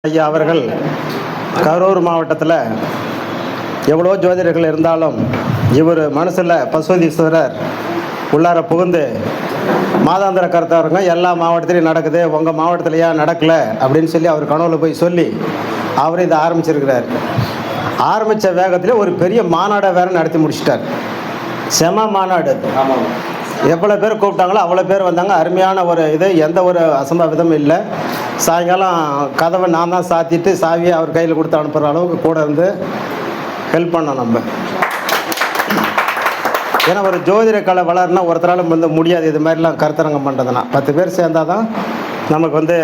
ஐயா அவர்கள் கரூர் மாவட்டத்தில் எவ்வளோ ஜோதிடர்கள் இருந்தாலும் இவர் மனசில் பசுபதீஸ்வரர் உள்ளார புகுந்து மாதாந்திர கருத்தரங்க எல்லா மாவட்டத்திலையும் நடக்குது, உங்கள் மாவட்டத்தில் ஏன் நடக்கலை அப்படின்னு சொல்லி அவர் கனவுல போய் சொல்லி அவர் இதை ஆரம்பிச்சிருக்கிறார். ஆரம்பித்த வேகத்தில் ஒரு பெரிய மாநாடை வேறு நடத்தி முடிச்சிட்டார். செம மாநாடு. எவ்வளோ பேர் கூப்பிட்டாங்களோ அவ்வளோ பேர் வந்தாங்க. அருமையான ஒரு இது, எந்த ஒரு அசம்பாவிதமும் இல்லை. சாயங்காலம் கதவை நான் தான் சாத்திட்டு சாவியை அவர் கையில் கொடுத்து அனுப்புகிற அளவுக்கு கூட இருந்து ஹெல்ப் பண்ணோம் நம்ம. ஏன்னா ஒரு ஜோதிட கலை வளர்னா ஒருத்தரால் வந்து முடியாது. இது மாதிரிலாம் கருத்தரங்கம் பண்ணுறதுனா 10 பேர் சேர்ந்தால் தான் நமக்கு வந்து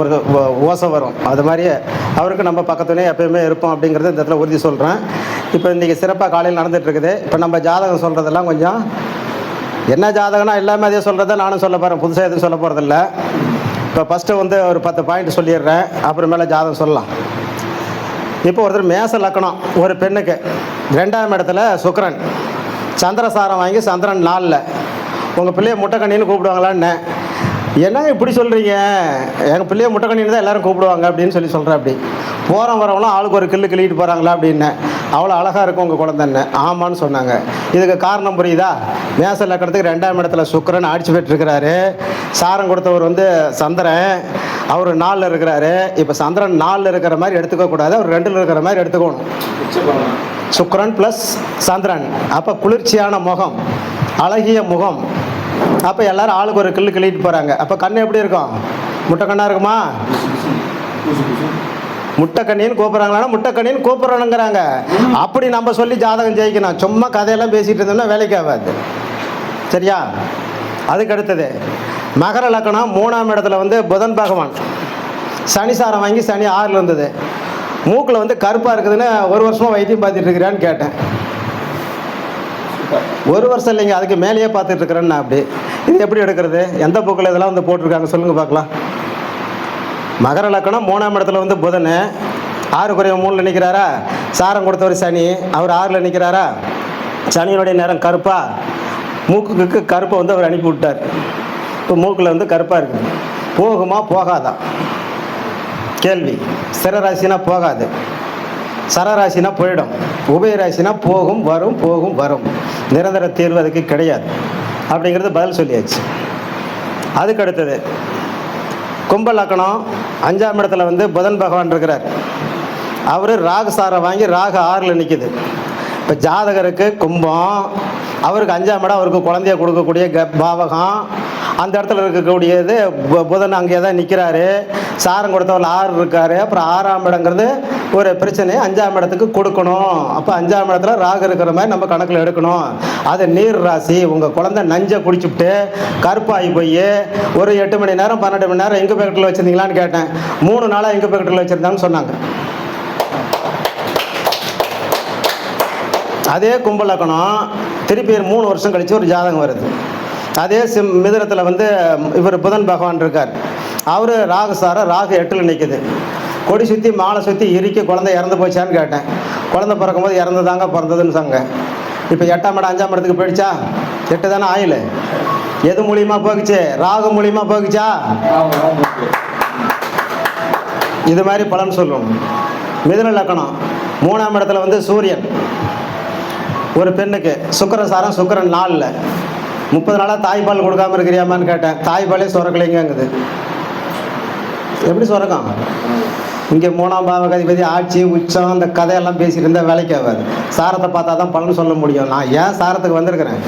ஒரு ஓசை வரும். அது மாதிரியே அவருக்கு நம்ம பக்கத்துலேயே எப்போயுமே இருப்போம் அப்படிங்கிறது இந்த இடத்துல உறுதி சொல்கிறேன். இப்போ இன்றைக்கி சிறப்பாக காலையில் நடந்துகிட்ருக்குது. இப்போ நம்ம ஜாதகம் சொல்கிறதெல்லாம் கொஞ்சம் என்ன ஜாதகம்னா எல்லாமே அதே சொல்கிறத நானும் சொல்ல போகிறேன், புதுசாக எதுவும் சொல்ல போகிறதில்ல. இப்போ ஃபஸ்ட்டு வந்து ஒரு 10 பாயிண்ட் சொல்லிடுறேன், அப்புறமேல ஜாதகம் சொல்லலாம். இப்போ ஒருத்தர் மேச லக்கணம், ஒரு பெண்ணுக்கு 2ஆம் இடத்துல சுக்கிரன், சந்திரசாரம் வாங்கி சந்திரன் 4ல். உங்கள் பிள்ளைய முட்டைக்கண்ணின்னு கூப்பிடுவாங்களான்னு. என்னங்க இப்படி சொல்கிறீங்க, எங்கள் பிள்ளைய முட்டைக்கண்ணின்னு தான் எல்லோரும் கூப்பிடுவாங்க அப்படின்னு சொல்கிறேன். அப்படி போகிறோம் வரவங்களாம் ஆளுக்கு ஒரு கிள்ளு கிள்ளிட்டு போகிறாங்களா அப்படின்னு. அவ்வளோ அழகாக இருக்கும் உங்கள் குழந்தைன்னு. ஆமான்னு சொன்னாங்க. இதுக்கு காரணம் புரியுதா? மேச லக்கணத்துக்கு 2ஆம் இடத்துல சுக்கிரன் ஆட்சி பெற்றிருக்கிறாரு. சாரம் கொடுத்தவர் வந்து சந்திரன், அவர் 4ல் இருக்கிறாரு. இப்போ சந்திரன் 4ல் இருக்கிற மாதிரி எடுத்துக்கக்கூடாது, அவர் 2ல் இருக்கிற மாதிரி எடுத்துக்கணும். சுக்கிரன் ப்ளஸ் சந்திரன். அப்போ குளிர்ச்சியான முகம், அழகிய முகம். அப்போ எல்லோரும் ஆளுக்கு ஒரு கிள்ளு கிள்ளிட்டு போகிறாங்க. அப்போ கண் எப்படி இருக்கும்? முட்டைக்கண்ணா இருக்குமா? முட்டைக்கண்ணின்னு கூப்பிட்றாங்களா? முட்டைக்கண்ணின்னு கூப்பிட்றோனுங்கிறாங்க. அப்படி நம்ம சொல்லி ஜாதகம் ஜெயிக்கணும். சும்மா கதையெல்லாம் பேசிகிட்டு இருந்தோம்னா வேலைக்கு ஆகாது. சரியா? அதுக்கு அடுத்தது மகர லக்கணம் 3ஆம் இடத்துல வந்து புதன் பகவான், சனிசாரம் வாங்கி சனி 6ல் இருந்தது. மூக்கில் வந்து கருப்பாக இருக்குதுன்னு ஒரு வருஷமாக வைத்தியம் பார்த்துட்டு இருக்கிறான்னு கேட்டேன். ஒரு வருஷம் இல்லைங்க, அதுக்கு மேலேயே பார்த்துட்டு இருக்கிறேன்னு. அப்படி இது எப்படி எடுக்கிறது? எந்த புக்கில் இதெல்லாம் வந்து போட்டிருக்காங்க சொல்லுங்கள் பார்க்கலாம். மகர லக்கணம் 3ஆம் இடத்துல வந்து புதன் 6 குறைய 3ல் நிற்கிறாரா. சாரம் கொடுத்தவர் சனி, அவர் 6ல் நிற்கிறாரா. சனியினுடைய நேரம் கருப்பா, மூக்குக்கு கருப்பை வந்து அவர் அனுப்பி விட்டார். இப்போ மூக்கில் வந்து கருப்பாக இருக்குது. போகுமா போகாதா கேள்வி. சிரராசினா போகாது, சரராசினா போயிடும், உபயராசினா போகும் வரும், போகும் வரும். நிரந்தர தீர்வு அதுக்கு கிடையாது அப்படிங்கிறது பதில் சொல்லியாச்சு. அதுக்கு அடுத்தது கும்ப லக்கணம் 5ஆம் இடத்துல வந்து புதன் பகவான் இருக்கிறார். அவர் ராகு சாரம் வாங்கி ராகு 6ல் நிற்கிது. இப்போ ஜாதகருக்கு கும்பம், அவருக்கு 5ஆம் இடம், அவருக்கு குழந்தைய கொடுக்கக்கூடிய பாவகம். அந்த இடத்துல இருக்கக்கூடியது புதன் அங்கே தான் நிற்கிறாரு. சாரம் கொடுத்தவர் 6 இருக்காரு. அப்புறம் 6ஆம் இடங்கிறது ஒரு பிரச்சனை, 5ஆம் இடத்துக்கு கொடுக்கணும். அப்போ 5ஆம் இடத்துல ராகு இருக்கிற மாதிரி நம்ம கணக்கில் எடுக்கணும். அது நீர் ராசி. உங்கள் குழந்தை நஞ்சை குடிச்சுட்டு கருப்பாகி போய் ஒரு 8 மணி நேரம் 12 மணி நேரம் இன்குபேட்டரில் வச்சுருந்தீங்களான்னு கேட்டேன். 3 நாளாக இன்குபேட்டரில் வச்சுருந்தாங்கன்னு சொன்னாங்க. அதே கும்ப லக்கணம் திருப்பி 3 வருஷம் கழித்து ஒரு ஜாதகம் வருது. அதே மிதுனத்தில் வந்து இவர் புதன் பகவான் இருக்கார். அவர் ராகு சார ராகு 8ல் நிற்குது. கொடி சுற்றி மாலை சுற்றி இறுக்கி குழந்தை இறந்து போச்சான்னு கேட்டேன். குழந்தை பிறக்கும்போது இறந்து தாங்க பிறந்ததுன்னு சொன்னாங்க. இப்போ 8ஆம் இடம் 5ஆம் இடத்துக்கு போயிடுச்சா? 8 தானே ஆயில். எது மூலியமாக போகுச்சு? ராகு மூலியமாக போகுச்சா? இது மாதிரி பலன் சொல்லணும். மிதுன லக்கணம் 3ஆம் இடத்துல வந்து சூரியன், ஒரு பெண்ணுக்கு சுக்கிரன் சாரம், சுக்கிரன் 4ல். 30 நாளாக தாய்ப்பால் கொடுக்காமல் இருக்கிறியாமான்னு கேட்டேன். தாய்ப்பாலே சுரக்கலைங்குது. எப்படி சுரக்கம்? இங்கே 3ஆம் பாவக அதிபதி ஆட்சி உச்சம் அந்த கதையெல்லாம் பேசிட்டு இருந்தால் வேலைக்கு ஆகாது. சாரத்தை பார்த்தா தான் பலன் சொல்ல முடியும். நான் ஏன் சாரத்துக்கு வந்திருக்கிறேன்?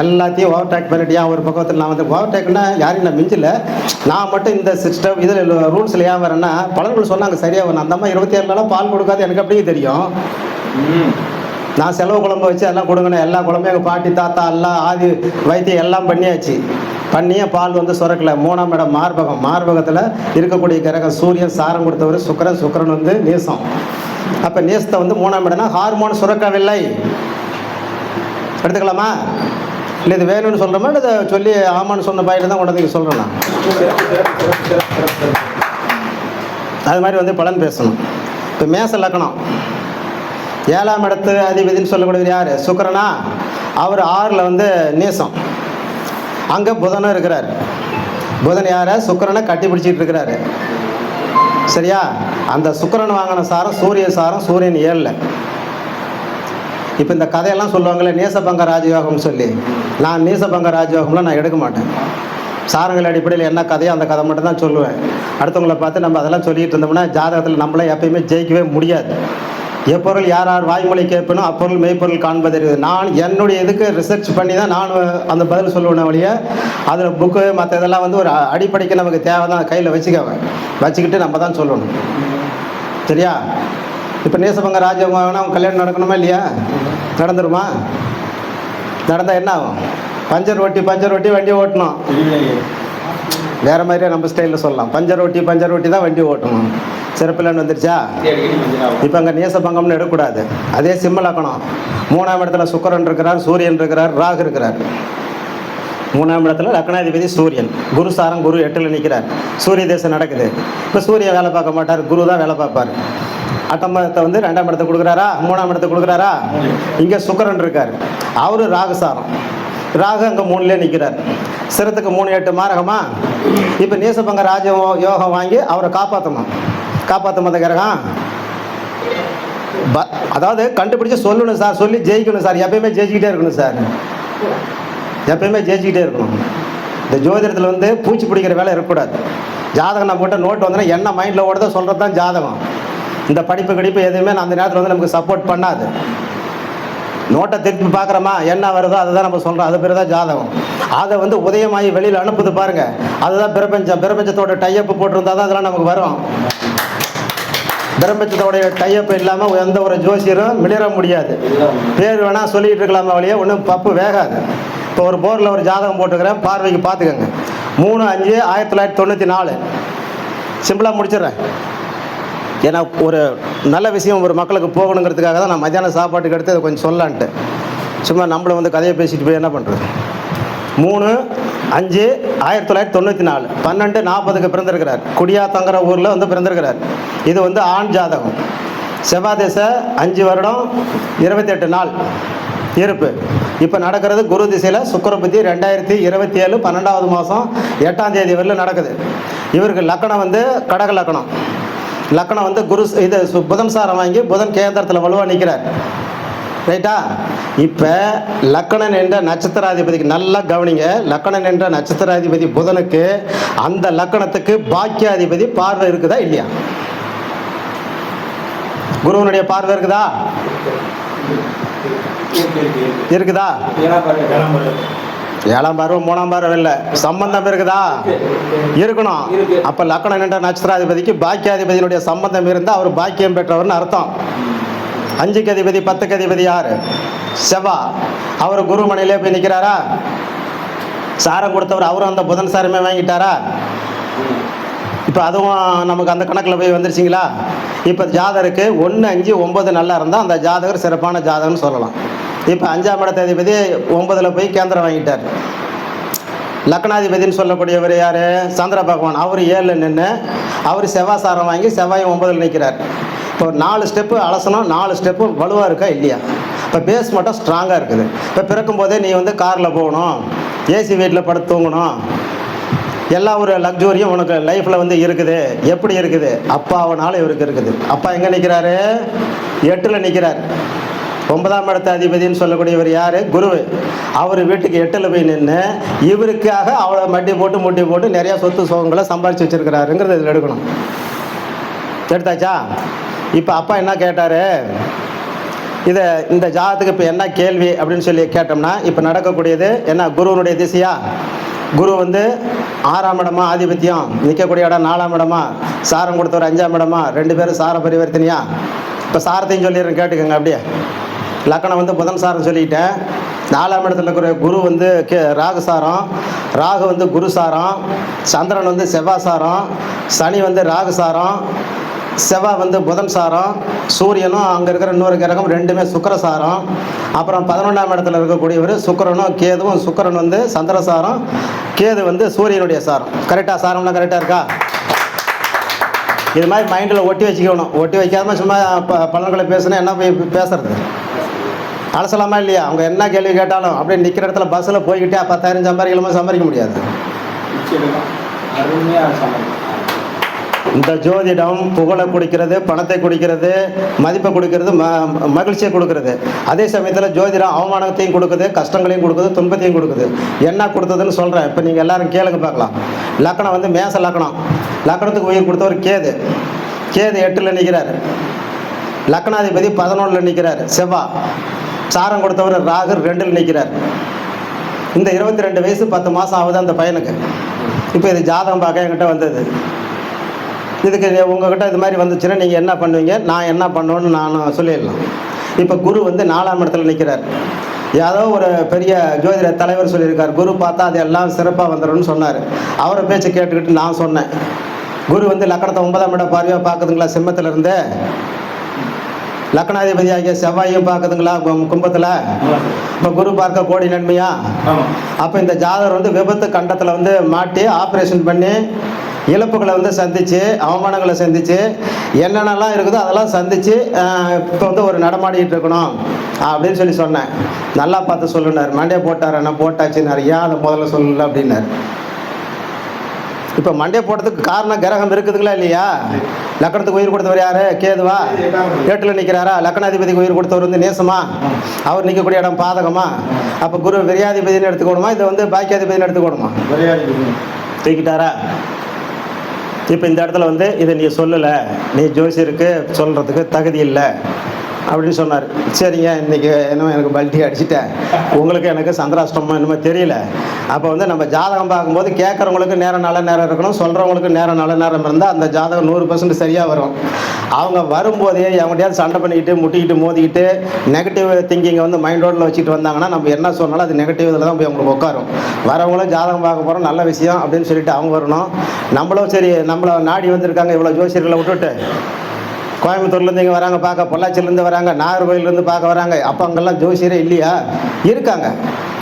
எல்லாத்தையும் ஓவர்டேக் பண்ணிட்டியா ஒரு பக்கத்தில். நான் வந்து ஓவர்டேக்னா யாரையும் நான் மிஞ்சில், நான் மட்டும் இந்த சிஸ்டம் இதில் ரூல்ஸில் ஏன் வரேன்னா பலன்கள் சொன்னாங்க சரியாக வரணும். அந்த அம்மா 27 நாளாக பால் கொடுக்காது எனக்கு அப்படியே தெரியும். நான் செலவு குழம்பு வச்சு எல்லாம் கொடுங்கண்ணே. எல்லா குழம்பும் எங்கள் பாட்டி தாத்தா எல்லாம் ஆதி வைத்தியம் எல்லாம் பண்ணியாச்சு. பண்ணியே பால் வந்து சுரக்கலை. 3ஆம் இடம் மார்பகம், மார்பகத்தில் இருக்கக்கூடிய கிரகம் சூரியன், சாரம் கொடுத்தவர் சுக்கிரன், சுக்கிரன் வந்து நேசம். அப்போ நேசத்தை வந்து 3ஆம் இடம்னா ஹார்மோன் சுரக்கவில்லை. எடுத்துக்கலாமா? இல்லை இது வேணும்னு சொல்கிறோமா இல்லை இதை சொல்லி ஆமான்னு சொன்ன பாயிட்டு தான் கொண்டு சொல்கிறேன் நான். அது மாதிரி வந்து பலன் பேசணும். இப்போ மேச லக்கணம் 7ஆம் இடத்து அதிபதினு சொல்லக்கூடியது யார்? சுக்கிரனா. அவர் 6ல் வந்து நேசம். அங்கே புதனும் இருக்கிறார். புதன் யாரை? சுக்கிரனை கட்டி பிடிச்சிட்டு இருக்கிறாரு. சரியா? அந்த சுக்கிரன் வாங்கின சாரம் சூரிய சாரம், சூரியன் 7ல். இப்போ இந்த கதையெல்லாம் சொல்லுவாங்களே நீசபங்க ராஜயோகம்னு சொல்லி, நான் நீசபங்க ராஜயோகம்லாம் நான் எடுக்க மாட்டேன். சாரங்கள் அடிப்படையில் என்ன கதையோ அந்த கதை மட்டும் தான் சொல்லுவேன். அடுத்தவங்களை பார்த்து நம்ம அதெல்லாம் சொல்லிகிட்டு இருந்தோம்னா ஜாதகத்தில் நம்மளே எப்பயுமே ஜெயிக்கவே முடியாது. எப்பொருள் யார் யார் வாய்மொழி கேட்பனோ அப்பொருள் மெய்ப்பொருள் காண்பது இருக்குது. நான் என்னுடைய இதுக்கு ரிசர்ச் பண்ணி தான் நான் அந்த பதில் சொல்லுவேன் வழிய அதில் புக்கு மற்ற இதெல்லாம் வந்து ஒரு அடிப்படைக்கு நமக்கு தேவை தான் கையில் வச்சுக்கிட்டு நம்ம தான் சொல்லணும். சரியா? இப்போ நேசபங்க ராஜ்யமாகனா அவன் கல்யாணம் நடக்கணுமா இல்லையா? நடந்துருமா? நடந்தால் என்ன ஆகும்? பஞ்சர் ஓட்டி வண்டி ஓட்டணும். வேறு மாதிரியே நம்ம ஸ்டைலில் சொல்லலாம். பஞ்சர் ஓட்டி தான் வண்டி ஓட்டணும். சிறப்பில்லைன்னு வந்துருச்சா? இப்போ அங்கே நேசபங்கம்னு எடுக்கக்கூடாது. அதே சிம்ம லக்கணம். 3ஆம் இடத்துல சுக்கிரன் இருக்கிறார், சூரியன் இருக்கிறார், ராகு இருக்கிறார். 3ஆம் இடத்துல லக்னாதிபதி சூரியன். குரு சாரம், குரு 8ல் நிற்கிறார். சூரிய தேசம் நடக்குது. இப்போ சூரியன் வேலை பார்க்க மாட்டார், குரு தான் வேலை பார்ப்பார். அட்டமத்தை வந்து 2ஆம் இடத்தை கொடுக்குறாரா, 3ஆம் இடத்தை கொடுக்குறாரா? இங்கே சுக்கிரன் இருக்கார், அவரு ராகு சாரம். ராகு அங்கே 3லே நிற்கிறார். சிரத்துக்கு 3 8 மாரகமா? இப்போ நீசபங்க ராஜ யோகம் வாங்கி அவரை காப்பாற்ற மத கிரகம். அதாவது கண்டுபிடிச்சு சொல்லணும் சார், சொல்லி ஜெயிக்கணும் சார். எப்பயுமே ஜெயிச்சுக்கிட்டே இருக்கணும் சார், எப்பயுமே ஜெயிச்சுக்கிட்டே இருக்கணும். இந்த ஜோதிடத்தில் வந்து பூச்சி பிடிக்கிற வேலை இருக்கக்கூடாது. ஜாதகம் நம்ம கிட்ட நோட்டு வந்தோன்னா என்ன மைண்டில் ஓடுதோ சொல்கிறது தான் ஜாதகம். இந்த படிப்பு எதுவுமே அந்த நேரத்தில் வந்து நமக்கு சப்போர்ட் பண்ணாது. நோட்டை திருப்பி பார்க்குறோமா, என்ன வருதோ அதை தான் நம்ம சொல்கிறோம். அது பேர் தான் ஜாதகம். அதை வந்து உதயமாகி வெளியில் அனுப்புது பாருங்கள், அதுதான் பிரபஞ்சத்தோட டையப்பு போட்டிருந்தா தான் அதெல்லாம் நமக்கு வரும். பிரபஞ்சத்தோடைய டையப்பு இல்லாமல் எந்த ஒரு ஜோசியரும் மிளிர முடியாது. பேர் வேணால் சொல்லிகிட்டு இருக்கலாமா வழியே ஒன்றும் பப்பு வேகாது. இப்போ ஒரு போரில் ஒரு ஜாதகம் போட்டுக்கிறேன், பார்வைக்கு பார்த்துக்கோங்க. 3/5/1994. சிம்பிளாக முடிச்சிடுறேன். ஏன்னா ஒரு நல்ல விஷயம் ஒரு மக்களுக்கு போகணுங்கிறதுக்காக தான் நான் மத்தியானம் சாப்பாட்டுக்கு எடுத்து அதை கொஞ்சம் சொல்லலான்ட்டு. சும்மா நம்மளை வந்து கதையை பேசிட்டு போய் என்ன பண்ணுறது. 3/5/1994 12:40 பிறந்திருக்கிறார். குடியாத்தங்கிற ஊரில் வந்து பிறந்திருக்கிறார். இது வந்து ஆண் ஜாதகம். செவ்வாய் திசை 5 வருடம் 28 நாள் இருப்பு. இப்போ நடக்கிறது குரு திசையில் சுக்கிர புத்தி 2027 12வது மாதம் 8ஆம் தேதி வரையில் நடக்குது. இவருக்கு லக்கணம் வந்து கடக லக்கணம். லக்கணம் வந்து குரு இது புதன் சாரம் வாங்கி புதன் கேந்திரத்தில் வலுவாக நிற்கிறார். ரைட்டா? இப்போ லக்கணன் என்ற நட்சத்திராதிபதிக்கு நல்லா கவனிங்க. லக்கணன் என்ற நட்சத்திராதிபதி புதனுக்கு அந்த லக்கணத்துக்கு பாக்கியாதிபதி பார்வை இருக்குதா இல்லையா? குருவனுடைய பார்வை இருக்குதா? இருக்குதா? 7ஆம் பார்வை 3ஆம் பார்வை இல்லை, சம்பந்தம் இருக்குதா? இருக்கணும். அப்போ லக்கணன் என்ற நட்சத்திராதிபதிக்கு பாக்கியாதிபதியினுடைய சம்பந்தம் இருந்தால் அவர் பாக்கியம் பெற்றவர்னு அர்த்தம். 5க்கு அதிபதி 10க்கு அதிபதி யார்? செவ்வாய். அவர் குரு மனையிலே போய் நிற்கிறாரா? சாரம் கொடுத்தவர் அவரும் அந்த புதன் சாரமே வாங்கிட்டாரா? இப்போ அதுவும் நமக்கு அந்த கணக்கில் போய் வந்துருச்சிங்களா? இப்போ ஜாதகருக்கு 1 5 9 நல்லா இருந்தால் அந்த ஜாதகர் சிறப்பான ஜாதகம்னு சொல்லலாம். இப்போ 5ஆம் இடத்த அதிபதி 9ல் போய் கேந்திரம் வாங்கிட்டார். லக்னாதிபதினு சொல்லக்கூடியவர் யார்? சந்திர பகவான். அவர் 7ல் நின்று அவர் செவ்வாய் சாரம் வாங்கி செவ்வாயும் 9ல் நிற்கிறார். இப்போ 4 ஸ்டெப்பு அலசணும். 4 ஸ்டெப்பு வலுவாக இருக்கா இல்லையா? இப்போ பேஸ் மட்டும் ஸ்ட்ராங்காக இருக்குது. இப்போ பிறக்கும் போதே நீ வந்து காரில் போகணும், ஏசி வீட்டில் படுத்து தூங்கணும், எல்லா ஒரு லக்ஸூரியும் உனக்கு லைஃப்பில் வந்து இருக்குது. எப்படி இருக்குது? அப்பாவனால இவருக்கு இருக்குது. அப்பா எங்கே நிற்கிறாரு? 8ல் நிற்கிறார். 9ஆம் இடத்த அதிபதினு சொல்லக்கூடியவர் யார்? குரு. அவர் வீட்டுக்கு 8ல் போய் நின்று இவருக்காக அவளை முட்டி போட்டு நிறையா சொத்து சுகங்களை சம்பாரித்து வச்சுருக்கிறாருங்கிறது இதில் எடுக்கணும். எடுத்தாச்சா? இப்போ அப்பா என்ன கேட்டார்? இந்த ஜாதகத்துக்கு இப்போ என்ன கேள்வி அப்படின்னு சொல்லி கேட்டோம்னா, இப்போ நடக்கக்கூடியது என்ன? குருவனுடைய திசையா? குரு வந்து 6ஆம் இடமா ஆதிபத்தியம் நிற்கக்கூடிய இடம்? 4ஆம் இடமா? சாரம் கொடுத்தவர் 5ஆம் இடமா? 2 பேரும் சார பரிவர்த்தனையா? இப்போ சாரத்தையும் சொல்லிடுறேன், கேட்டுக்கோங்க. அப்படியே லக்கணம் வந்து புதன் சாரம் சொல்லிக்கிட்டேன். 4ஆம் இடத்துல இருக்கிற குரு வந்து ராகு சாரம், ராகு வந்து குரு சாரம், சந்திரன் வந்து செவ்வாய் சாரம், சனி வந்து ராகு சாரம், செவ்வாய் வந்து புதன் சாரம், சூரியனும் அங்கே இருக்கிற இன்னொரு கிரகம் 2மே சுக்கிர சாரம். அப்புறம் 11ஆம் இடத்துல இருக்கக்கூடியவர் சுக்கிரனும் கேதுவும். சுக்கிரன் வந்து சந்திரசாரம், கேது வந்து சூரியனுடைய சாரம். கரெக்டாக? சாரம்னா கரெக்டாக இருக்கா? இது மாதிரி மைண்டில் ஒட்டி வச்சுக்கணும். ஒட்டி வைக்காம சும்மா பலன்களை பேசுனா என்ன போய் பேசுறது? அலசலாமா இல்லையா? அவங்க என்ன கேள்வி கேட்டாலும் அப்படியே நிற்கிற இடத்துல பஸ்ஸில் போய்கிட்டே 10,000 சம்பாதிக்கலாமா? சம்பாதிக்க முடியாது. இந்த ஜோதிடம் புகழை கொடுக்கிறது, பணத்தை கொடுக்கிறது, மதிப்பை கொடுக்கிறது, மகிழ்ச்சியை கொடுக்கிறது. அதே சமயத்தில் ஜோதிடம் அவமானத்தையும் கொடுக்குது, கஷ்டங்களையும் கொடுக்குது, துன்பத்தையும் கொடுக்குது. என்ன கொடுத்ததுன்னு சொல்கிறேன். இப்போ நீங்கள் எல்லாரும் கேளுங்க பார்க்கலாம். லக்கணம் வந்து மேச லக்கணம். லக்கணத்துக்கு உயிர் கொடுத்தவர் கேது. கேது 8ல் நிற்கிறார். லக்கணாதிபதி 11ல் நிற்கிறார் செவ்வாய். சாரம் கொடுத்தவர் ராகு 2ல் நிற்கிறார். இந்த 22 வயசு 10 மாதம் ஆகுது அந்த பையனுக்கு. இப்போ இது ஜாதகம் பார்க்க என்கிட்ட வந்தது. இதுக்கு உங்ககிட்ட இது மாதிரி வந்துச்சுன்னா நீங்கள் என்ன பண்ணுவீங்க, நான் என்ன பண்ணுவேன்னு நான் சொல்லிடலாம். இப்போ குரு வந்து 4ஆம் இடத்துல நிற்கிறார். ஏதோ ஒரு பெரிய ஜோதிட தலைவர் சொல்லியிருக்கார், குரு பார்த்தா அது எல்லாம் சிறப்பாக வந்துடும்னு சொன்னார். அவரை பேச்சை கேட்டுக்கிட்டு நான் சொன்னேன், குரு வந்து லக்கணத்தை 9ஆம் இடம் பார்வையாக பார்க்குதுங்களா சிம்மத்திலிருந்து, லக்கணாதிபதி ஆகிய செவ்வாயும் பார்க்குதுங்களா கும்பத்தில். இப்போ குரு பார்க்க கோடி நன்மையா. அப்போ இந்த ஜாதகர் வந்து விபத்து கண்டத்தில் வந்து மாட்டி ஆப்ரேஷன் பண்ணி இழப்புகளை வந்து சந்தித்து, அவமானங்களை சந்தித்து, என்னென்னலாம் இருக்குதோ அதெல்லாம் சந்தித்து இப்போ வந்து ஒரு நடமாடிக்கிட்டு இருக்கணும் அப்படின்னு சொல்லி சொன்னேன். நல்லா பார்த்து சொல்லுனார். மண்டே போட்டார். என்ன போட்டாச்சுன்னார். ஏன் அதை முதல்ல சொல்லலை அப்படின்னார். இப்போ மண்டே போட்டதுக்கு காரணம் கிரகம் இருக்குதுங்களா இல்லையா? லக்கணத்துக்கு உயிர் கொடுத்தவர் யாரு? கேதுவா. 8ல் நிற்கிறாரா? லக்கணாதிபதிக்கு உயிர் கொடுத்தவர் வந்து நேசமா? அவர் நிற்கக்கூடிய இடம் பாதகமா? அப்போ குரு விரையாதிபதினு எடுத்துக்கணுமா, இதை வந்து பாக்கியாதிபதினு எடுத்துக்கணுமா? தூக்கிட்டாரா? இப்போ இந்த இடத்துல வந்து இதை நீ சொல்லலை, நீ ஜோசியருக்கு சொல்கிறதுக்கு தகுதி இல்லை அப்படின்னு சொன்னார். சரிங்க, இன்றைக்கி என்னமோ எனக்கு பல்ட்டி அடிச்சுட்டேன், உங்களுக்கு எனக்கு சந்திராஷ்டமோ என்னமோ தெரியல. அப்போ வந்து நம்ம ஜாதகம் பார்க்கும்போது கேட்குறவங்களுக்கு நேரம் நல்ல நேரம் இருக்கணும், சொல்கிறவங்களுக்கு நேரம் நல்ல நேரம் இருந்தால் அந்த ஜாதகம் 100% சரியாக வரும். அவங்க வரும்போதே அவங்கள்டையாவது சண்டை பண்ணிக்கிட்டு முட்டிக்கிட்டு மோதிக்கிட்டு நெகட்டிவ் திங்கிங்கை வந்து மைண்டோடில் வச்சுட்டு வந்தாங்கன்னா நம்ம என்ன சொன்னாலும் அது நெகட்டிவ் இதில் தான் போய் அவங்களுக்கு உட்காரும். வரவங்களும் ஜாதகம் பார்க்க போகிறோம், நல்ல விஷயம் அப்படின்னு சொல்லிட்டு அவங்க வரணும். நம்மளும் சரி, நம்மளை நாடி வந்திருக்காங்க இவ்வளோ ஜோசியர்களை விட்டுட்டு, கோயம்புத்தூர்லேருந்து இங்கே வராங்க பார்க்க, பொள்ளாச்சிலேருந்து வராங்க, நாகர்கோயிலேருந்து பார்க்க வராங்க. அப்போ அங்கெல்லாம் ஜோசியரே இல்லையா? இருக்காங்க.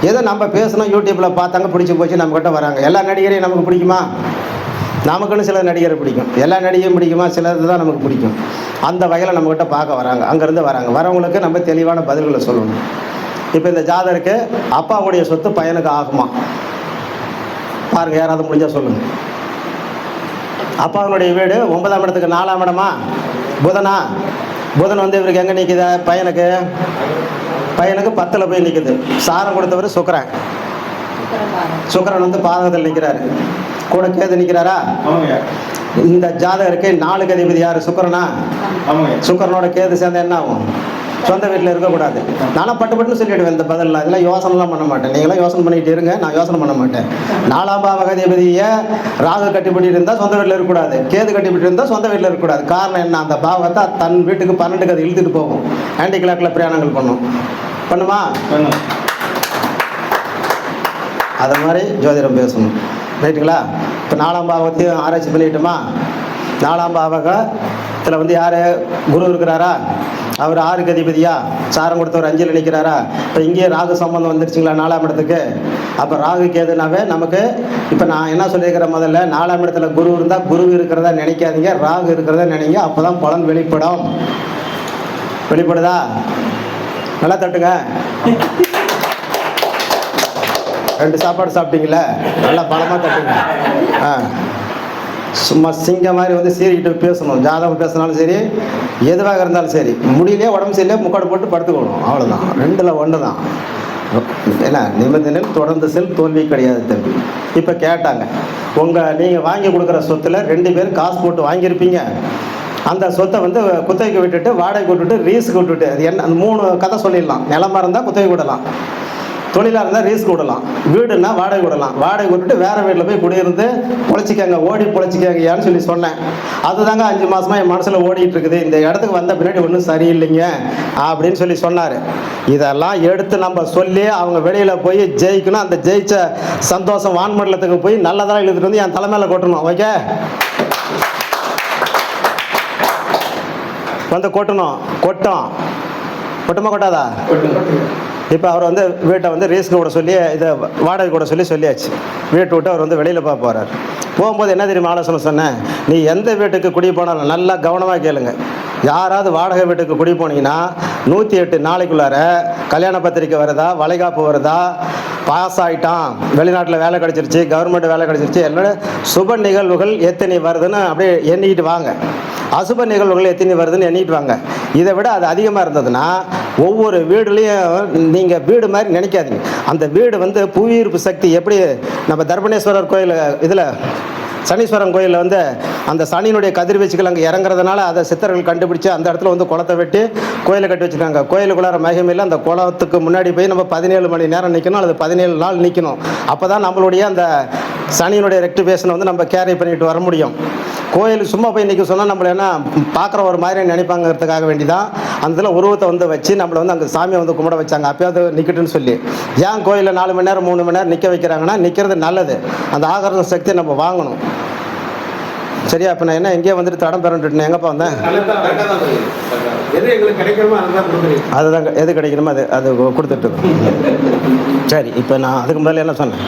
ஏதோ நம்ம பேசணும், யூடியூப்பில் பார்த்தாங்க, பிடிச்சி போச்சு, நம்மக்கிட்ட வராங்க. எல்லா நடிகரையும் நமக்கு பிடிக்குமா? நமக்குன்னு சில நடிகரை பிடிக்கும். எல்லா நடிகையும் பிடிக்குமா? சிலது தான் நமக்கு பிடிக்கும். அந்த வகையில் நம்மக்கிட்ட பார்க்க வராங்க, அங்கேருந்து வராங்க. வரவங்களுக்கு நம்ம தெளிவான பதில்களை சொல்லணும். இப்போ இந்த ஜாதகருக்கு அப்பாவுடைய சொத்து பையனுக்கு ஆகுமா பாருங்கள், யாராவது முடிஞ்சால் சொல்லுங்கள். அப்பாவுடைய வீடு 9ஆம் இடத்துக்கு 4ஆம் இடமா? புதனா? புதன் வந்து இவருக்கு எங்கே நிற்குது? பையனுக்கு 10ல் போய் நிற்குது. சாரம் கொடுத்தவர் சுக்கிரன். சுக்கிரன் வந்து பாதகத்தில் நிற்கிறாரு. கூட கேது நிற்கிறாரா? இந்த ஜாதகருக்கு 4க்கு அதிபதி யார்? சுக்கிரனா? சுக்கிரனோட கேது சேர்ந்த என்ன ஆகும்? சொந்த வீட்டில் இருக்கக்கூடாது. நானும் பட்டுன்னு சொல்லிவிடுவேன் இந்த பதிலில். இதெல்லாம் யோசனைலாம் பண்ண மாட்டேன். நீங்களாம் யோசனை பண்ணிகிட்டு இருங்க, நான் யோசனை பண்ண மாட்டேன். 4ஆம் பாவகாதிபதியை ராகு கட்டிப்பிட்டு இருந்தால் சொந்த வீட்டில் இருக்கக்கூடாது, கேது கட்டிப்பிட்டு இருந்தால் சொந்த வீட்டில் இருக்கக்கூடாது. காரணம் என்ன? அந்த பாவகத்தை தன் வீட்டுக்கு 12க்கு அது இழுத்துட்டு போகும். ஆன்டி கிளாக்கில் பிரயாணங்கள் பண்ணுமா? அது மாதிரி ஜோதிடம் பேசணும். ரைட்டுங்களா? இப்போ 4ஆம் பாவத்தையும் ஆராய்ச்சி பண்ணிக்கிட்டோமா? 4ஆம் பாவகத்தில் வந்து யார்? குரு இருக்கிறாரா? அவர் 6க்கு அதிபதியா? சாரம் கொடுத்தவர் 5ல் நிற்கிறாரா? இப்போ இங்கேயே ராகு சம்பந்தம் வந்துருச்சுங்களா 4ஆம் இடத்துக்கு? அப்போ ராகு கேதுனாவே நமக்கு இப்போ நான் என்ன சொல்லியிருக்கிறேன், முதல்ல 4ஆம் இடத்துல குரு இருந்தால் குரு இருக்கிறதா நினைக்காதீங்க, ராகு இருக்கிறதா நினைங்க. அப்போ தான் பலன் வெளிப்படும். வெளிப்படுதா? நல்லா தட்டுங்க. 2 சாப்பாடு சாப்பிட்டீங்களே, நல்லா பலமாக தட்டுங்க. சும்மா சிங்க மாதிரி வந்து சீரிக்கிட்டு பேசணும். ஜாதகம் பேசினாலும் சரி, எதுவாக இருந்தாலும் சரி. முடியலையே, உடம்பு சரியில்லையே, முக்காடு போட்டு படுத்துக்கணும். அவ்வளோதான். 2ல் 1 தான். என்ன நிபந்தனையில் தொடர்ந்து செல், தோல்வி கிடையாது தம்பி. இப்போ கேட்டாங்க, நீங்கள் வாங்கி கொடுக்குற சொத்தில் 2 பேர் காசு போட்டு வாங்கியிருப்பீங்க. அந்த சொத்தை வந்து குத்தகைக்கு விட்டுட்டு, வாடகை விட்டுட்டு, ரீஸுக்கு விட்டுட்டு, அது என்ன அந்த 3 கதை சொல்லிடலாம். நிலமாக இருந்தால் குத்தகை விடலாம், தொழிலாக இருந்தால் ரீஸ்க் விடலாம், வீடுன்னா வாடகை விடலாம். வாடகை விட்டுட்டு வேறு வீட்டில் போய் குடியிருந்து பொழைச்சிக்கங்க, ஓடி பொழைச்சிக்கங்கயான்னு சொல்லி சொன்னேன். அதுதாங்க 5 மாதமாக என் மனசில் ஓடிட்டு இருக்குது. இந்த இடத்துக்கு வந்த பின்னாடி ஒன்றும் சரியில்லைங்க அப்படின்னு சொல்லி சொன்னார். இதெல்லாம் எடுத்து நம்ம சொல்லி அவங்க வெளியில் போய் ஜெயிக்கணும். அந்த ஜெயிச்ச சந்தோஷம் வான்மண்டலத்துக்கு போய் நல்லதாக இழுத்துட்டு வந்து என் தலைமையில் கொட்டணும். ஓகே, வந்து கொட்டணும். கொட்டுமா கொட்டாதா? இப்போ அவர் வந்து வீட்டை வந்து ரீஸ்க்கு விட சொல்லி, இதை வாடகை கூட சொல்லியாச்சு. வீட்டை விட்டு அவர் வந்து வெளியில் பார்க்க போகிறார். போகும்போது என்ன தெரியுமா ஆலோசனை சொன்னேன்? நீ எந்த வீட்டுக்கு குடி போனாலும் நல்லா கவனமாக கேளுங்க. யாராவது வாடகை வீட்டுக்கு குடி போனீங்கன்னா 108 நாளைக்குள்ளார கல்யாண பத்திரிக்கை வருதா, வளைகாப்பு வருதா, பாஸ் ஆகிட்டான், வெளிநாட்டில் வேலை கிடச்சிருச்சு, கவர்மெண்ட் வேலை கிடச்சிருச்சு, எல்லாம் சுப நிகழ்வுகள் எத்தனை வருதுன்னு அப்படியே எண்ணிக்கிட்டு வாங்க. அசுப நிகழ்வுகள் எத்தனை வருதுன்னு எண்ணிட்டு வாங்க. இதை விட அது அதிகமாக இருந்ததுன்னா ஒவ்வொரு வீடுலேயும் நீங்கள் வீடு மாதிரி நினைக்காதீங்க. அந்த வீடு வந்து புவியீர்ப்பு சக்தி எப்படி நம்ம தர்பணேஸ்வரர் கோயில் இதில் சனீஸ்வரன் கோயிலில் வந்து அந்த சனியினுடைய கதிர்வீச்சுகள் அங்கே இறங்குறதுனால அதை சித்தர்கள் கண்டுபிடிச்சி அந்த இடத்துல வந்து குளத்தை வெட்டி கோயிலை கட்டி வச்சுருக்காங்க. கோயிலுக்குள்ளார மகிமையில் அந்த குளத்துக்கு முன்னாடி போய் நம்ம 17 மணி நேரம் நிற்கணும், அல்லது 17 நாள் நிற்கணும். அப்போ தான் நம்மளுடைய அந்த சனியினுடைய ரெக்டிவேஷனை வந்து நம்ம கேரி பண்ணிட்டு வர முடியும். கோயிலுக்கு சும்மா போய் நிற்க சொன்னால் நம்மளை என்ன பார்க்குற ஒரு மாதிரி நினைப்பாங்கிறதுக்காக வேண்டி தான் அந்த இதில் உருவத்தை வந்து வச்சு நம்மளை வந்து அங்கே சாமியை வந்து கும்பிட வச்சாங்க. அப்போயாவது நிற்கட்டுன்னு சொல்லி. ஏன் கோயிலில் 4 மணி நேரம் 3 மணி நேரம் நிற்க வைக்கிறாங்கன்னா, நிற்கிறது நல்லது. அந்த ஆகரண சக்தியை நம்ம வாங்கணும். சரியா? இப்போ நான் என்ன எங்கேயே வந்துட்டு தடம் பெறன்ட்டு எங்கப்பா வந்தேன்? அதுதான் எது கிடைக்கணுமோ அது கொடுத்துட்டு. சரி, இப்போ நான் அதுக்கு முதல்ல என்ன சொன்னேன்?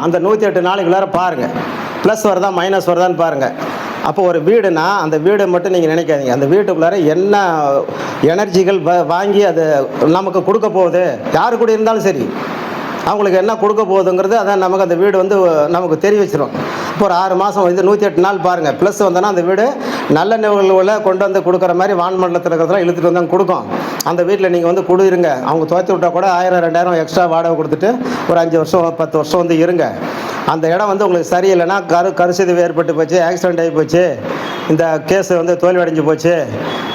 அந்த 108 நாளைக்குள்ளார பாருங்கள், ப்ளஸ் வருதா மைனஸ் வருதான்னு பாருங்கள். அப்போ ஒரு வீடுனா அந்த வீடை மட்டும் நீங்கள் நினைக்காதீங்க. அந்த வீட்டுக்குள்ளார என்ன எனர்ஜிகள் வாங்கி அது நமக்கு கொடுக்க போகுது, யாரு கூட இருந்தாலும் சரி, அவங்களுக்கு என்ன கொடுக்க போகுதுங்கிறது அதான் நமக்கு அந்த வீடு வந்து நமக்கு தெரிய வச்சிடும். இப்போ ஒரு 6 மாதம் வந்து 108 நாள் பாருங்கள், ப்ளஸ் வந்தோன்னா அந்த வீடு நல்ல நிகழ்வுகளை கொண்டு வந்து கொடுக்குற மாதிரி வான்மண்டலத்தில் இருக்கிறதெல்லாம் இழுத்துட்டு வந்தாங்க கொடுக்கும். அந்த வீட்டில் நீங்கள் வந்து குடியிருங்க. அவங்க துவைத்து விட்டால் கூட 1000 2000 எக்ஸ்ட்ரா வாடகை கொடுத்துட்டு ஒரு 5 வருஷம் 10 வருஷம் வந்து இருங்க. அந்த இடம் வந்து உங்களுக்கு சரியில்லைன்னா கருசிதைவு ஏற்பட்டு போச்சு, ஆக்சிடென்ட் ஆகி போச்சு, இந்த கேஸு வந்து தோல்வி அடைஞ்சு போச்சு,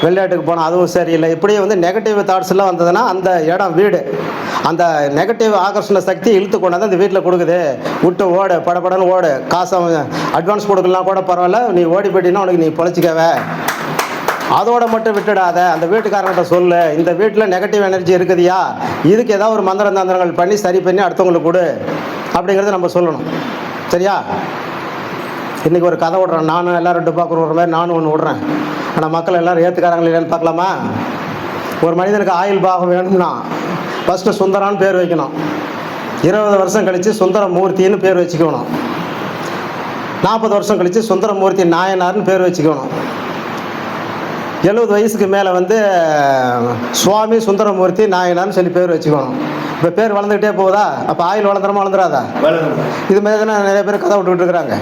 வெளிநாட்டுக்கு போனால் அதுவும் சரியில்லை, இப்படியே வந்து நெகட்டிவ் தாட்ஸ்லாம் வந்ததுன்னா அந்த இடம் வீடு அந்த நெகட்டிவ் ஆகர்ஷண சக்தி இழுத்து கொண்டாந்து அந்த வீட்டில் கொடுக்குது. விட்டு ஓடு, படப்படன்னு ஓடு, காசை அட்வான்ஸ் கொடுக்கலாம் கூட பரவாயில்ல, நீ ஓடி போயிட்டீங்கன்னா உனக்கு நீ பொழைச்சிக்கவ. அதோட மட்டும் விட்டுடாத. அந்த வீட்டுக்காரங்கிட்ட சொல்லு, இந்த வீட்டில் நெகட்டிவ் எனர்ஜி இருக்குதுயா, இதுக்கு ஏதாவது ஒரு மந்திர தந்திரங்கள் பண்ணி சரி பண்ணி அடுத்தவங்களுக்கு கொடு அப்படிங்கிறத நம்ம சொல்லணும். சரியா? இன்றைக்கி ஒரு கதை விட்றேன். நானும் எல்லோரும் டுப்பாக்கூர் விடுற மாதிரி நானும் ஒன்று விட்றேன். ஆனால் மக்கள் எல்லோரும் ஏற்றுக்காரங்களே இல்லைன்னு பார்க்கலாமா? ஒரு மனிதனுக்கு ஆயுள் பாகம் வேணும்னா ஃபஸ்ட்டு சுந்தரான்னு பேர் வைக்கணும். 20 வருஷம் கழித்து சுந்தரமூர்த்தின்னு பேர் வச்சுக்கணும். 40 வருஷம் கழித்து சுந்தரமூர்த்தி நாயனார்னு பேர் வச்சுக்கணும். 70 வயசுக்கு மேலே வந்து சுவாமி சுந்தரமூர்த்தி நாயனார்னு சொல்லி பேர் வச்சுக்கணும். இப்போ பேர் வளர்ந்துக்கிட்டே போகுதா? அப்போ ஆயுள் வளர்ந்துறமா வளர்ந்துடாதா? இது மாதிரி தானே நிறைய பேர் கதை விட்டுக்கிட்டு இருக்கிறாங்க.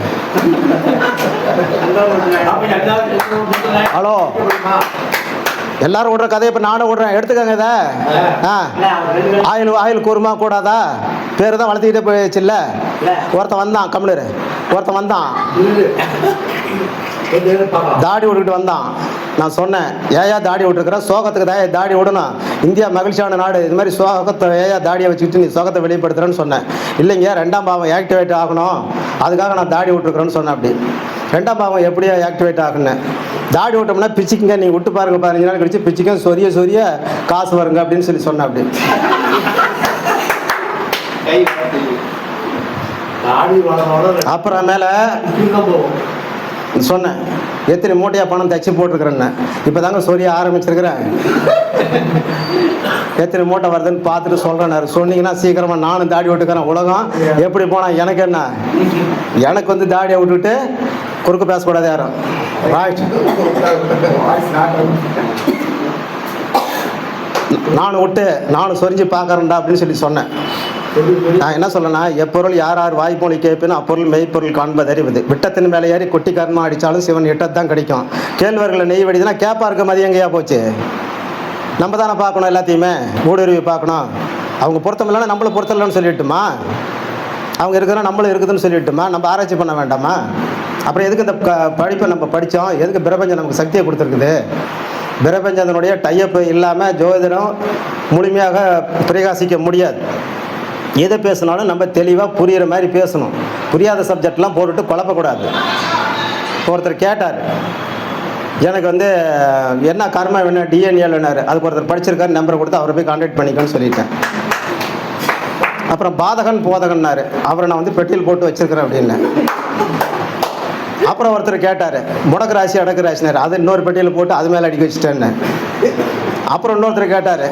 ஹலோ, எல்லாரும் விடுற கதையை இப்போ நானும் விடுறேன், எடுத்துக்கங்க இதை. ஆயுள் கூறுமா கூடாதா? பேர் தான் வளர்த்துக்கிட்டே போயிடுச்சு. இல்லை, ஒருத்தன் வந்தான், கம்ளர் ஒருத்தன் வந்தான், தாடி விட்டுக்கிட்டு வந்தான். நான் சொன்னேன், ஏயா தாடி விட்டுருக்குற? சோகத்துக்கு தான் தாடி விடணும், இந்தியா மகிழ்ச்சியான நாடு, இது மாதிரி சோகத்தை ஏயா தாடியை வச்சுக்கிட்டு நீ சோகத்தை வெளிப்படுத்துறேன்னு சொன்னேன். இல்லைங்க, 2ஆம் பாவம் ஆக்டிவேட் ஆகணும், அதுக்காக நான் தாடி விட்டுருக்குறேன்னு சொன்னேன். அப்படி 2ஆம் பாவம் எப்படியா ஆக்டிவேட் ஆகுன்னு? தாடி விட்டோம்னா பிச்சுக்குங்க, நீங்கள் விட்டு பாருங்க, 15 நாள் கழிச்சு பிச்சுக்க, சொரிய காசு வருங்க அப்படின்னு சொல்லி சொன்னேன். அப்படி அப்புறம் மேலே சொன்னேன், எத்தனை மூட்டையாக பணம் தைச்சி போட்டிருக்கிறேன்னு. இப்போ தாங்க சொரிய ஆரம்பிச்சிருக்கிறேன், எத்தனை மூட்டை வருதுன்னு பார்த்துட்டு சொல்கிறேன். சொன்னீங்கன்னா சீக்கிரமாக நானும் தாடி விட்டுக்கிறேன். உலகம் எப்படி போனால் எனக்கு என்ன? எனக்கு வந்து தாடியை விட்டுட்டு குறுக்கு பேசக்கூடாது யாரும். ரைட், நானும் விட்டு நானும் சொரிஞ்சு பார்க்குறேன்டா அப்படின்னு சொல்லி சொன்னேன். நான் என்ன சொல்லனா, எப்பொருள் யார் யார் வாய்மொழி கேட்பினும் அப்பொருள் மெய்ப்பொருள் காண்பது அறிவது. விட்டத்தின் மேலே ஏறி கொட்டி கர்மா அடித்தாலும் சிவன் இட்டத்தான் கிடைக்கும். கேழ்வர்களை நெய் வடிதுன்னா கேப்பா இருக்க மதியம் எங்கேயா போச்சு? நம்ம தானே பார்க்கணும், எல்லாத்தையுமே ஊடுருவி பார்க்கணும். அவங்க பொருத்தம் இல்லைன்னா நம்மளை பொருத்தம் இல்லைன்னு சொல்லிட்டுமா? அவங்க இருக்கிறா நம்மளும் இருக்குதுன்னு சொல்லிட்டுமா? நம்ம ஆராய்ச்சி பண்ண வேண்டாமா? அப்புறம் எதுக்கு இந்த படிப்பை நம்ம படித்தோம்? எதுக்கு பிரபஞ்சம் நமக்கு சக்தியை கொடுத்துருக்குது? பிரபஞ்சத்தினுடைய டையப்பு இல்லாமல் ஜோதிடம் முழுமையாக பிரகாசிக்க முடியாது. எதை பேசினாலும் நம்ம தெளிவாக புரிகிற மாதிரி பேசணும். புரியாத சப்ஜெக்ட்லாம் போட்டுட்டு குழப்பக்கூடாது. ஒருத்தர் கேட்டார், எனக்கு வந்து என்ன கர்மா வேணும், டிஎன்ஏ வேணார். அதுக்கு ஒருத்தர் படிச்சிருக்காரு, நம்பரை கொடுத்து அவரை போய் கான்டாக்ட் பண்ணிக்கணும்னு சொல்லிட்டேன். அப்புறம் பாதகன் போதகன்னாரு, அவரை நான் வந்து பெட்டியில் போட்டு வச்சிருக்கிறேன் அப்படின்னு. அப்புறம் ஒருத்தர் கேட்டார், முடக்கு ராசி அடக்கு ராசினார், அது இன்னொரு பெட்டியில் போட்டு அது மேலே அடிக்க வச்சுட்டேன்னு. அப்புறம் இன்னொருத்தர் கேட்டார்,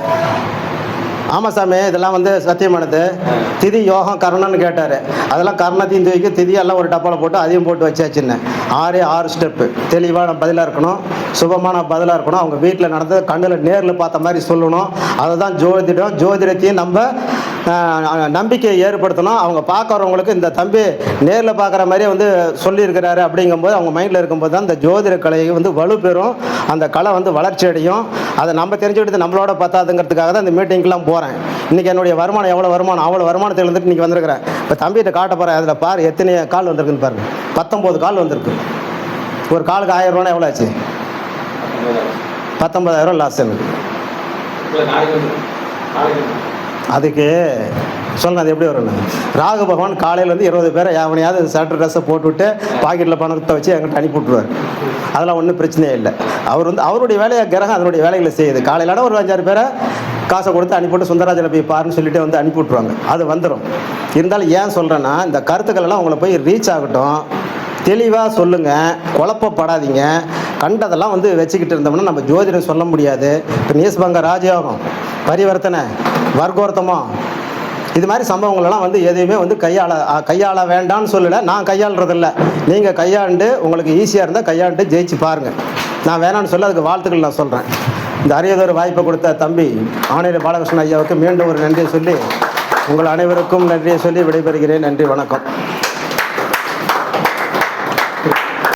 ஆமாம் சாமி இதெல்லாம் வந்து சத்தியமானது, திதி யோகம் கர்ணன்னு கேட்டார். அதெல்லாம் கர்ணத்தையும் தூக்கி திதியெல்லாம் ஒரு டப்பாவில் போட்டு அதையும் போட்டு வச்சாச்சுன்னு. 6 ஸ்டெப்பு தெளிவான பதிலாக இருக்கணும், சுபமான பதிலாக இருக்கணும். அவங்க வீட்டில் நடந்து கண்ணில் நேரில் பார்த்த மாதிரி சொல்லணும். அதை தான் ஜோதிடம். ஜோதிடத்தையும் நம்ம நம்பிக்கையை ஏற்படுத்தணும். அவங்க பார்க்குறவங்களுக்கு இந்த தம்பி நேரில் பார்க்குற மாதிரியே வந்து சொல்லியிருக்கிறாரு அப்படிங்கும்போது அவங்க மைண்டில் இருக்கும்போது தான் இந்த ஜோதிட கலை வந்து வலுப்பெறும், அந்த கலை வந்து வளர்ச்சி அடையும். அதை நம்ம தெரிஞ்சுக்கிட்டு நம்மளோட பத்தாதுங்கிறதுக்காக தான் இந்த மீட்டிங்க்கெலாம் போகிறேன். இன்றைக்கி என்னுடைய வருமானம் எவ்வளோ வருமானம், அவ்வளோ வருமானத்தில் இருந்துட்டு இன்றைக்கி வந்திருக்கிறேன். இப்போ தம்பிகிட்ட காட்ட போகிறேன். அதில் பாரு எத்தனை கால் வந்திருக்குன்னு பாருங்கள். 19 கால் வந்திருக்கு. ஒரு காலுக்கு 1000 ரூபானா எவ்வளோ ஆச்சு? 19,000 லாஸ் எனக்கு. அதுக்கு சொல்லுங்க, அது எப்படி வரும்னு. ராகு பகவான் காலையிலேருந்து 20 பேரை எவனையாவது சட்டர் ட்ரெஸ்ஸை போட்டுவிட்டு பாக்கெட்டில் பணத்தை வச்சு எங்கிட்ட அனுப்பி விட்ருவார். அதெல்லாம் ஒன்றும் பிரச்சனையே இல்லை. அவர் வந்து அவருடைய வேலையை கிரகம் அதனுடைய வேலைகளை செய்யுது. காலையிலான ஒரு 5-6 பேரை காசை கொடுத்து அனுப்பிவிட்டு சுந்தரராஜனை போய் பாருன்னு சொல்லிட்டு வந்து அனுப்பி விட்ருவாங்க. அது வந்துடும். இருந்தாலும் ஏன் சொல்கிறேன்னா, இந்த கருத்துக்கள் எல்லாம் உங்களை போய் ரீச் ஆகட்டும். தெளிவாக சொல்லுங்கள், குழப்பப்படாதீங்க. கண்டதெல்லாம் வந்து வச்சுக்கிட்டு இருந்தோம்னா நம்ம ஜோதிடம் சொல்ல முடியாது. இப்போ நீஸ்பங்க ராஜயோகம், பரிவர்த்தனை, வர்க்கோர்த்தமம், இது மாதிரி சம்பவங்களெல்லாம் வந்து எதையுமே வந்து கையாள வேண்டாம்னு சொல்லலை. நான் கையாளுறதில்ல. நீங்கள் கையாண்டு உங்களுக்கு ஈஸியாக இருந்தால் கையாண்டு ஜெயிச்சு பாருங்கள். நான் வேணான்னு சொல்ல அதுக்கு வாழ்த்துக்கள் நான் சொல்கிறேன். இந்த அரியதொரு வாய்ப்பை கொடுத்த தம்பி ஆணையர் பாலகிருஷ்ணன் ஐயாவுக்கு மீண்டும் ஒரு நன்றியை சொல்லி உங்கள் அனைவருக்கும் நன்றியை சொல்லி விடைபெறுகிறேன். நன்றி, வணக்கம்.